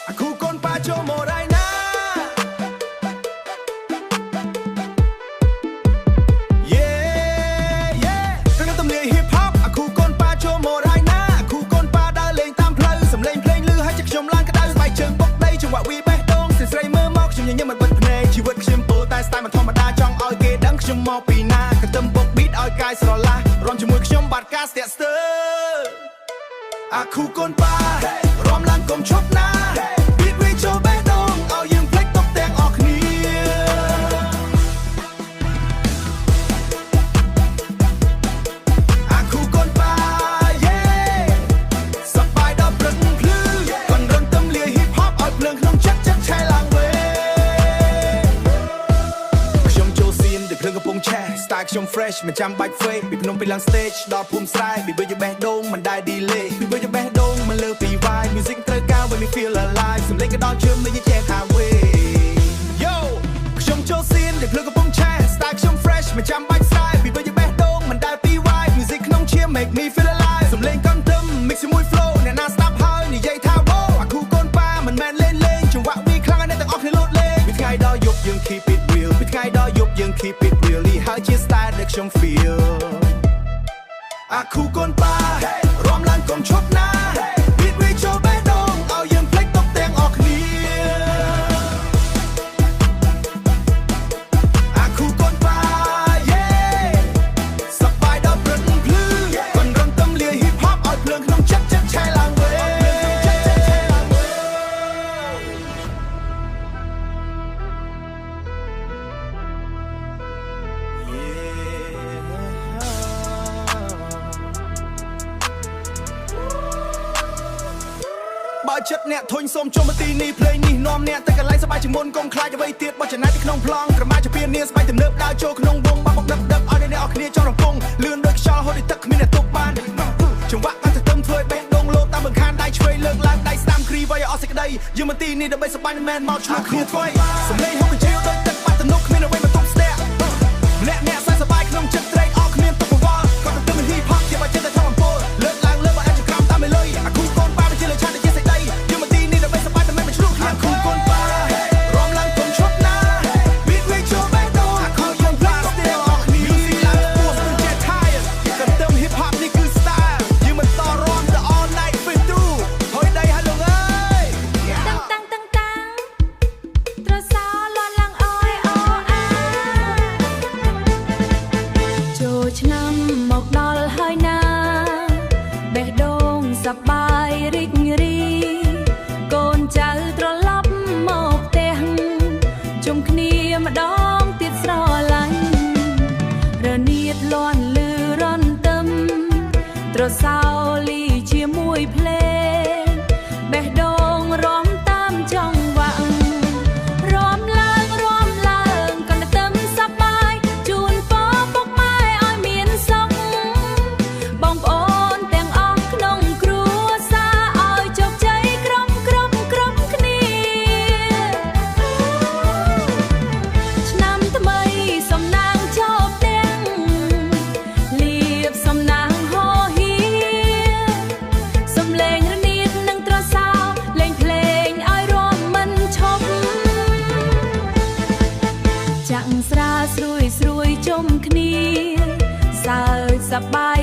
Aku kon pacho moraina Yeah yeah ក្នុងទំនាយ hip hop aku kon pacho moraina aku kon pa ដើរលេងតាមផ្លូវសំឡេងភ្លេងឮហើយចិត្តខ្ញុំឡើងក្តៅស្បែកជើងបុកដីចង្វាក់វីបេះដូងស្រីស្រីមើលមកខ្ញុំញញឹមមិនបិទភ្នែកជីវិតខ្ញុំពោលតែស្ទាយមិនធម្មតាចង់ឲ្យគេដឹងខ្ញុំមកពីណាកន្ទឹមបុក beat ឲ្យកាយស្រឡះរាំជាមួយខ្ញុំបាត់ការស្ទាក់ស្ទើរ Aku kon pa រាំឡើងកុំឈប់ណា Beat វាចូលបេះដូងឲ្យយើងភ្លេចទុកទាំងអស់គ្នា Aku kon pa yeah សប្បាយដល់ព្រឹកភ្លឺកូនរំទំលាយ hip hop ឲ្យភ្លើងក្នុងចិត្តឆេះឡើងវិញខ្ញុំចូលសៀនដូចភ្លើងកំពុងឆេះ style ខ្ញុំ fresh មិនចាំបាច់ fake ពីភ្នំពេញឡើង stage ដល់ភូមិស្រែពីបើយើងបេះដូងមិនដែល delay ពីបើយើងបេះដូងមិនលើពី vibe music ត្រូវការ when we feel alive សំឡេងក៏ដល់ជើងមិនចេះខាងវិញ Yo ខ្ញុំចូលសៀនដូចភ្លើងកំពុងឆេះ style ខ្ញុំ fresh មិនចាំបាច់ស្រែពីបើយើងបេះដូងមិនដែលពី vibe music ក្នុងឈាម make me feel alive សំឡេងកង់ទឹម mix ជាមួយ flow អ្នកណាស្ដាប់ហើយនិយាយថា wow អាគូកូនប៉ាមិនមែនលេងលេងចង្វាក់វាខ្លាំងណាស់អ្នកទាំងអស់គ្នាលោតលេងពីថ្ងៃដល់យប់យើង keep it real ពីថ្ងៃដល់យប់យើង keep it real នេះហើយជា style ដែលខ្ញុំ feel អាគូកូនប៉ារាំឡើងកុំឈប់ណា Beat វាចូលបេះដូងឲ្យយើងភ្លេចទុកទាំងអស់គ្នា អាគូកូនប៉ា yeah សប្បាយដល់ព្រឹកភ្លឺកូនរំទំលាយ hip hop ឲ្យភ្លើងក្នុងចិត្តឆេះឡើងវិញ បើចិត្តអ្នកធុញសូមចូលមកទីនេះភ្លេងនេះនាំអ្នកទៅកន្លែងសប្បាយជាងមុនកុំខ្លាចអ្វីទៀតបោះចំណាយទៅក្នុងប្លង់ក្រមាជាពាននាងស្បែកទំនើបដើរចូលក្នុងវងបាក់បុកដឹកឲ្យអ្នកអស់គ្នាចង់រំពងលឿនដូចខ្យល់ហូរដូចទឹកគ្មានអ្នកទប់បានចង្វាក់កាន់តែទឹមធ្វើឲ្យបេះដូងលោតតាមបង្ខានដៃឆ្វេងលើកឡើងដៃស្ដាំគ្រីវាយឲ្យអស់សេចក្ដីយើងមកទីនេះដើម្បីសប្បាយមិនមែនមកឈ្លោះគ្នាធ្វើសំឡេងហូរបញ្ជាដូចទឹកបាត់ទំនុកគ្មានអ្វីមកទប់ស្ទាក់អ្នកសើសប្បាយក្នុងចិត្តត្រេកអរគ្មានទុកកង្វល់គាត់ទៅមិន hip hop ជាបើចិត្តតែធម្មពលលើកឡើងលើបើអាចចង្ក្រាមតាមមេលុយអាគូកូនប៉ាវាជាលើឆាតជាសេចក្ដីយើងមកទីនេះដើម្បីសប្បាយតែមិនឈ្លោះគ្នាអាគូកូនប៉ារាំឡើងកុំឈប់ណា Beat វាចូលបេះដូងអាគូយើងភ្លេចទុកទាំងអស់គ្នា Music ឡើងពោះមិនចេះ tired កន្ទឹម hip hop នេះគឺ style យើងមិនតរាំ the all night fit through ហុយដៃហើយលោកអើយ តាំងត្រសោលាន់ឡើងអើយអូអាចូលឆ្នាំមកដល់ហើយណាបេះដូងសប្បាយរីករាយកូនចៅត្រឡប់មកផ្ទះជុំគ្នាម្ដងទៀតស្រឡាញ់រនាតលាន់លឺរន្ទឹមត្រសោលីជាមួយភ្លេងបេះដូងរាំតាមចង្វាក់រាំឡើងកាន់តែទឹមសប្បាយជូនពរពុកម៉ែឲ្យមានសុខបងប្អូនទាំងអស់ក្នុងគ្រួសារឲ្យជោគជ័យក្រុមគ្នាឆ្នាំថ្មីសំណាងចូលផ្ទះលៀបសំណាងហោហៀសំឡេងរនាតនិងត្រសោលេងភ្លេងឲ្យរាំមិនឈប់ចាក់ស្រាលស្រួយជុំគ្នាសើចសប្បាយ